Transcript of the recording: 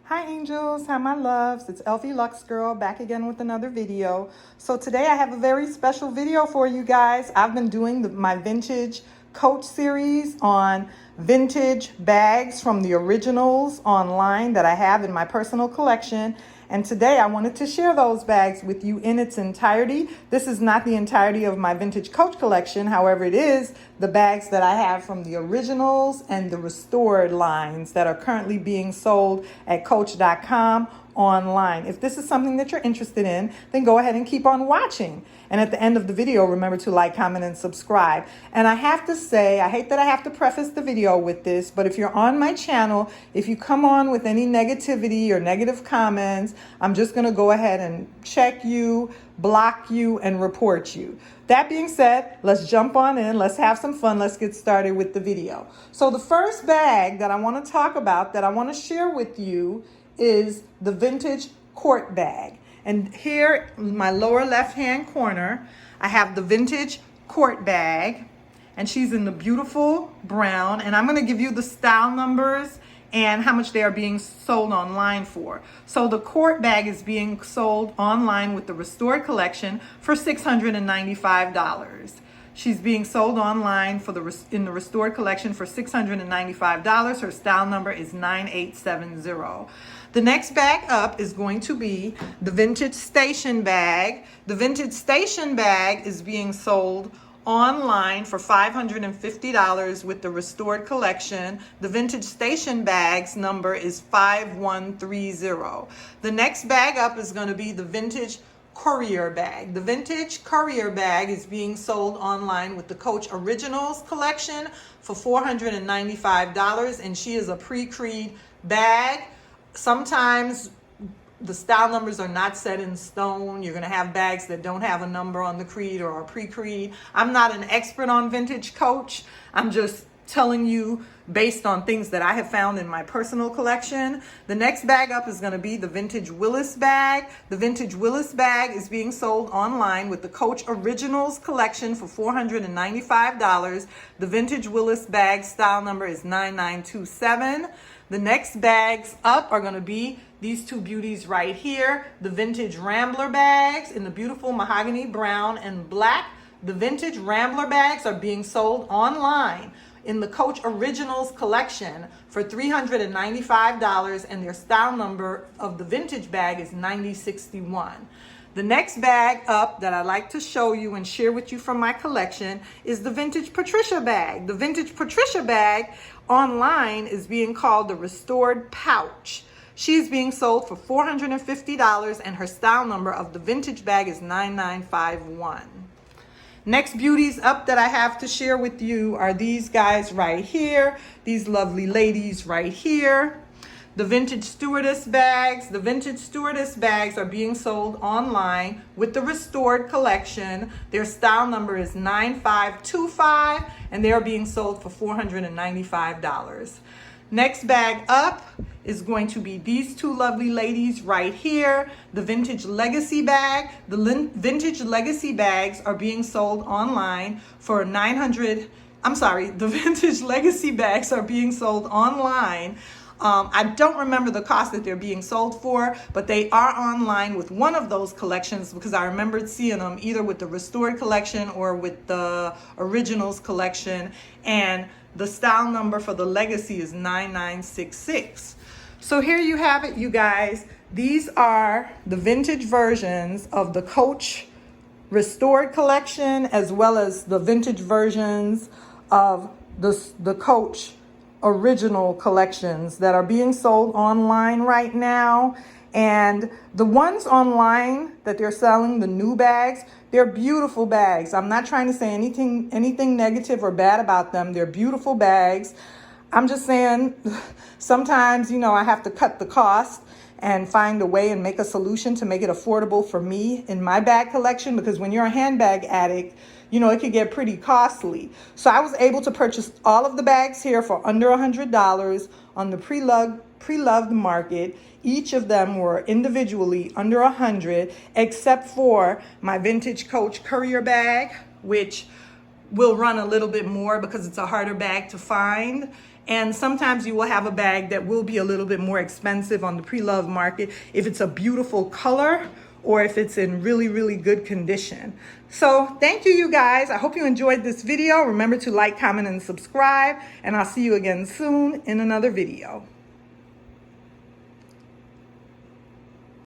Hi angels, hi my loves, it's Elfie Lux Girl back again with another video. So today I have a very special video for you guys. I've been doing my vintage coach series on vintage bags from the originals online that I have in my personal collection. And today I wanted to share those bags with you in its entirety. This is not the entirety of my vintage coach collection. However, it is the bags that I have from the originals and the restored lines that are currently being sold at coach.com online. If this is something that you're interested in, then go ahead and keep on watching. And at the end of the video, remember to like, comment, and subscribe. And I have to say, I hate that I have to preface the video with this, but if you're on my channel, if you come on with any negativity or negative comments, I'm just going to go ahead and check you, block you, and report you. That being said, let's jump on in. Let's have some fun. Let's get started with the video. So the first bag that I want to talk about, that I want to share with you, is the vintage court bag. And here in my lower left-hand corner, I have the vintage court bag, and she's in the beautiful brown. And I'm going to give you the style numbers and how much they are being sold online for. So the court bag is being sold online with the restored collection for $695. She's being sold online in the restored collection for $695. Her style number is 9870. The next bag up is going to be the vintage station bag. The vintage station bag is being sold online for $550 with the restored collection. The vintage station bag's number is 5130. The next bag up is going to be the vintage Courier Bag. The vintage Courier Bag is being sold online with the Coach Originals collection for $495, and she is a pre-creed bag. Sometimes the style numbers are not set in stone. You're going to have bags that don't have a number on the creed or are pre-creed. I'm not an expert on vintage Coach. I'm just telling you based on things that I have found in my personal collection. The next bag up is going to be the vintage Willis Bag. The vintage Willis Bag is being sold online with the Coach Originals collection for $495. The vintage Willis Bag style number is 9927. The next bags up are going to be these two beauties right here, the vintage Rambler bags in the beautiful mahogany brown and black. The vintage Rambler bags are being sold online in the Coach Originals collection for $395, and their style number of the vintage bag is 9061. The next bag up that I like to show you and share with you from my collection is the vintage Patricia Bag. The vintage Patricia Bag online is being called the Restored Pouch. She's being sold for $450, and her style number of the vintage bag is 9951. Next beauties up that I have to share with you are these guys right here, these lovely ladies right here. The vintage Stewardess bags. The vintage Stewardess bags are being sold online with the restored collection. Their style number is 9525, and they are being sold for $495. Next bag up is going to be these two lovely ladies right here, the vintage Legacy Bag. The vintage Legacy bags are being sold online for the vintage Legacy bags are being sold online. I don't remember the cost that they're being sold for, but they are online with one of those collections because I remembered seeing them either with the restored collection or with the originals collection, and the style number for the Legacy is 9966. So here you have it, you guys. These are the vintage versions of the Coach restored collection, as well as the vintage versions of the Coach original collections that are being sold online right now. And the ones online that they're selling, the new bags, they're beautiful bags. I'm not trying to say anything negative or bad about them. They're beautiful bags. I'm just saying sometimes, I have to cut the cost and find a way and make a solution to make it affordable for me in my bag collection, because when you're a handbag addict, it could get pretty costly. So I was able to purchase all of the bags here for under $100 on the pre-loved market. Each of them were individually under $100, except for my vintage Coach Courier Bag, which will run a little bit more because it's a harder bag to find. And sometimes you will have a bag that will be a little bit more expensive on the pre-loved market if it's a beautiful color or if it's in really, really good condition. So thank you, you guys. I hope you enjoyed this video. Remember to like, comment, and subscribe, and I'll see you again soon in another video.